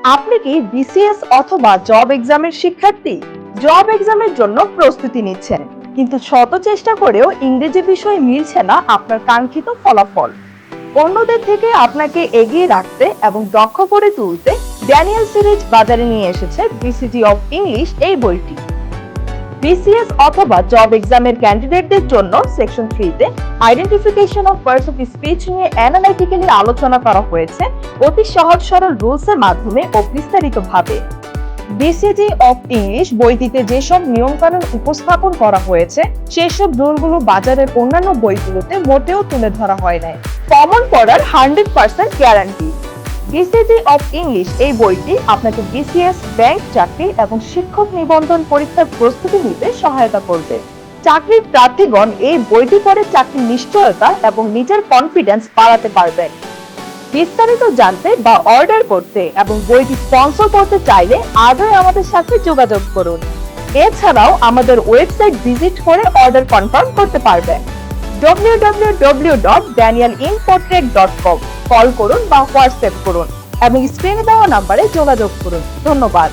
আপনি কি বিসিএস অথবা জব এক্সামের শিক্ষার্থী? জব এক্সামের জন্য প্রস্তুতি নিচ্ছেন, কিন্তু শত চেষ্টা করেও ইংরেজি বিষয়ে মিলছে না আপনার কাঙ্ক্ষিত ফলাফল। অন্যদের থেকে আপনাকে এগিয়ে রাখতে এবং দক্ষ করে তুলতে ড্যানিয়েল সিরিজ বাজারে নিয়ে এসেছে বিসিজি অফ ইংলিশ এই বইটি। বিসিএস অথবা জব এক্সামের ক্যান্ডিডেটদের জন্য সেকশন 3 তে identification of parts of speech নিয়ে অ্যানালাইটিক্যালি আলোচনা করা হয়েছে অতি সহজ সরল রুলসের মাধ্যমে ও বিস্তারিতভাবে। বিসিজি অফ ইংলিশ বইটিতে যেসব নিয়মকানুন উপস্থাপন করা হয়েছে সেসব রুলগুলো বাজারের অন্যান্য বইগুলোতে মোটেও তুলে ধরা হয় নাই। কমন পড়ার 100% গ্যারান্টি। বিসিজি অফ ইংলিশ এই বইটি আপনাকে বিসিএস, ব্যাংক চাকরি এবং শিক্ষক নিবন্ধন পরীক্ষার প্রস্তুতি নিতে সহায়তা করবে। চাকরির প্রার্থীগণ এই বইটি পড়ে চাকরির নিশ্চয়তা এবং নিজের কনফিডেন্স বাড়াতে পারবেন। বিস্তারিত জানতে বা অর্ডার করতে এবং বইটি স্পন্সর করতে চাইলে আজই আমাদের সাথে যোগাযোগ করুন। এছাড়াও আমাদের ওয়েবসাইট ভিজিট করে অর্ডার কনফার্ম করতে পারবেন। www.danielinfotrek.com কল করুন বা হোয়াটসঅ্যাপ করুন এবং স্ক্রিনে দেওয়া নম্বরে যোগাযোগ করুন। ধন্যবাদ।